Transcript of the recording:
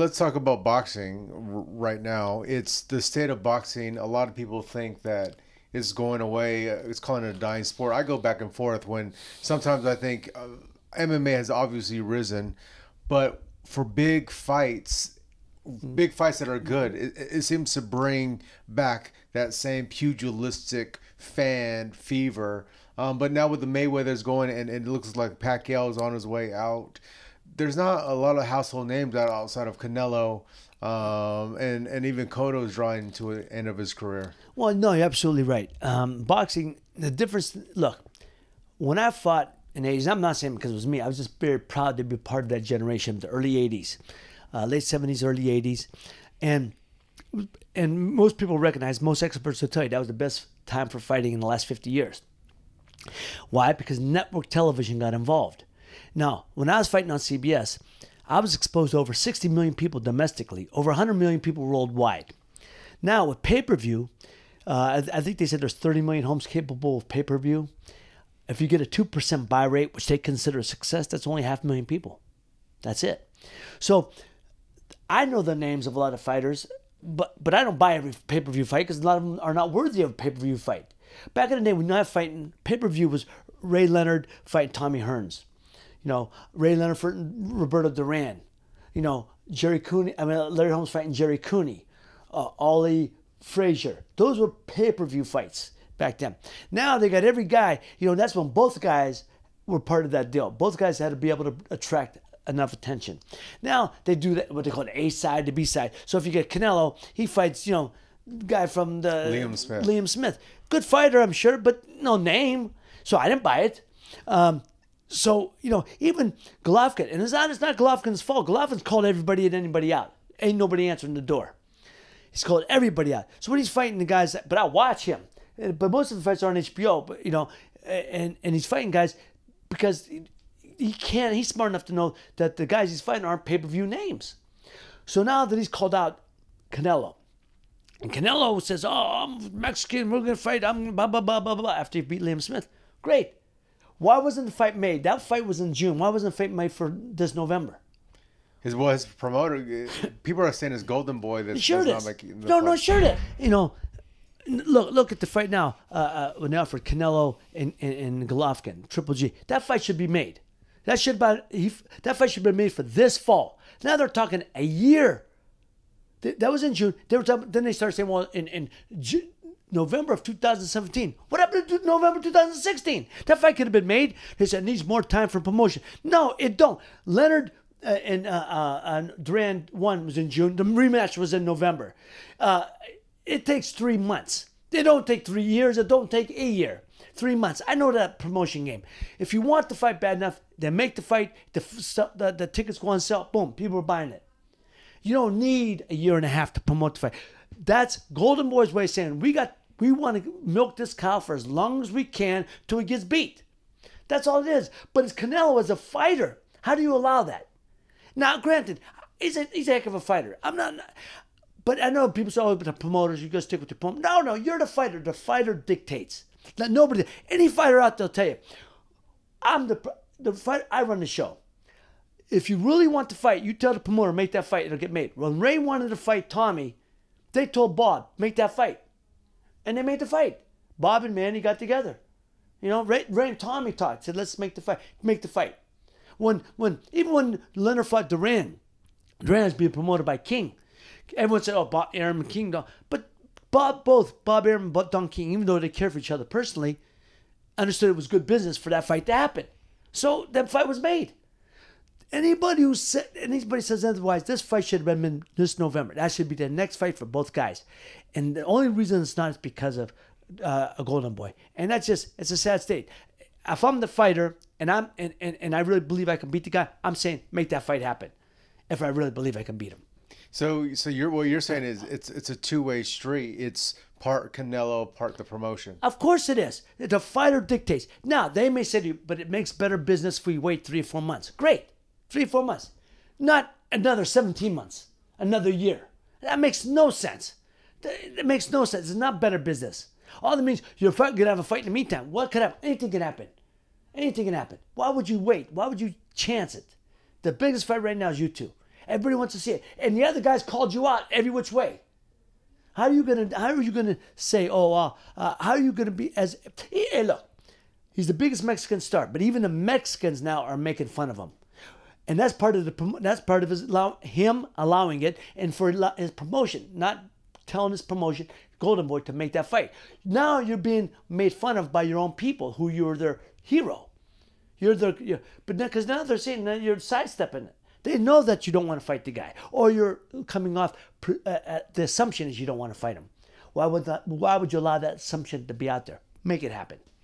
let's talk about boxing right now. It's the state of boxing. A lot of people think that it's going away. It's calling it a dying sport. I go back and forth when sometimes I think MMA has obviously risen, but for big fights that are good, it seems to bring back that same pugilistic fan fever. But now with the Mayweather's going, and it looks like Pacquiao is on his way out, there's not a lot of household names outside of Canelo, and even Cotto's drawing to the end of his career. Well, no, you're absolutely right. Boxing, the difference, look, when I fought in the 80s, I'm not saying because it was me, I was just very proud to be part of that generation, the early 80s, late 70s, early 80s. And most people recognize, most experts will tell you that was the best time for fighting in the last 50 years. Why? Because network television got involved. Now, when I was fighting on CBS, I was exposed to over 60 million people domestically, over 100 million people worldwide. Now, with pay-per-view, I think they said there's 30 million homes capable of pay-per-view. If you get a 2% buy rate, which they consider a success, that's only 500,000 people. That's it. So I know the names of a lot of fighters, but I don't buy every pay-per-view fight because a lot of them are not worthy of a pay-per-view fight. Back in the day, when I was fighting, pay-per-view was Ray Leonard fighting Tommy Hearns. You know, Ray Leonard fighting Roberto Duran. You know, Larry Holmes fighting Jerry Cooney. Ollie Frazier. Those were pay-per-view fights back then. Now they got every guy. You know, that's when both guys were part of that deal. Both guys had to be able to attract enough attention. Now they do that, what they call the A side, the B side. So if you get Canelo, he fights, you know, guy from the Liam Smith. Good fighter, I'm sure, but no name. So I didn't buy it. So, you know, even Golovkin, and it's not Golovkin's fault. Golovkin's called everybody and anybody out. Ain't nobody answering the door. He's called everybody out. So when he's fighting the guys, but I watch him. But most of the fights are on HBO, but, you know, and he's fighting guys because he can't, he's smart enough to know that the guys he's fighting aren't pay-per-view names. So now that he's called out Canelo, and Canelo says, oh, I'm Mexican, we're going to fight, I'm blah, blah, blah, blah, blah, after he beat Liam Smith. Great. Why wasn't the fight made? That fight was in June. Why wasn't the fight made for this November? His promoter, people are saying his golden boy. That's sure not making no, sure did. You know, look at the fight now. When they offered Canelo and Golovkin, Triple G. That fight should be made. That fight should be made for this fall. Now they're talking a year. That was in June. They were talking, then they started saying, well, in November of 2017. What happened to November 2016? That fight could have been made. They said it needs more time for promotion. No, it don't. Leonard and Duran 1 was in June. The rematch was in November. It takes 3 months. They don't take 3 years. It don't take a year. 3 months. I know that promotion game. If you want the fight bad enough, then make the fight. The tickets go on sale. Boom. People are buying it. You don't need a year and a half to promote the fight. That's Golden Boy's way of saying we want to milk this cow for as long as we can till he gets beat. That's all it is. But it's Canelo as a fighter. How do you allow that? Now, granted, he's a heck of a fighter. I'm not, but I know people say, oh, but the promoters, you got to stick with your promoter. No, you're the fighter. The fighter dictates. Nobody, any fighter out there will tell you, I'm the fighter. I run the show. If you really want to fight, you tell the promoter, make that fight. It'll get made. When Ray wanted to fight Tommy, they told Bob, make that fight. And they made the fight. Bob and Manny got together. You know, Ray and Tommy talked, said, let's make the fight. Make the fight. Even when Leonard fought Duran was being promoted by King. Everyone said, oh, Bob, Aaron and King don't. But Bob, Aaron, and Don King, even though they cared for each other personally, understood it was good business for that fight to happen. So that fight was made. Anybody says otherwise, this fight should have been this November. That should be the next fight for both guys. And the only reason it's not is because of a Golden Boy. And that's just, it's a sad state. If I'm the fighter and I really believe I can beat the guy, I'm saying make that fight happen. If I really believe I can beat him. So what you're saying is it's a two-way street. It's part Canelo, part the promotion. Of course it is. The fighter dictates. Now they may say to you, but it makes better business if we wait 3 or 4 months. Great. 3 or 4 months. Not another 17 months. Another year. That makes no sense. It makes no sense. It's not better business. All that means you're going to have a fight in the meantime. What could happen? Anything can happen. Anything can happen. Why would you wait? Why would you chance it? The biggest fight right now is you two. Everybody wants to see it. And the other guys called you out every which way. How are you gonna say, how are you gonna be as? Hey, look, he's the biggest Mexican star, but even the Mexicans now are making fun of him, and that's part of him allowing it, and for his promotion, not telling his promotion, Golden Boy, to make that fight. Now you're being made fun of by your own people, who you're their hero. But because now they're saying that you're sidestepping it. They know that you don't want to fight the guy, or you're coming off. The assumption is you don't want to fight him. Why would you allow that assumption to be out there? Make it happen.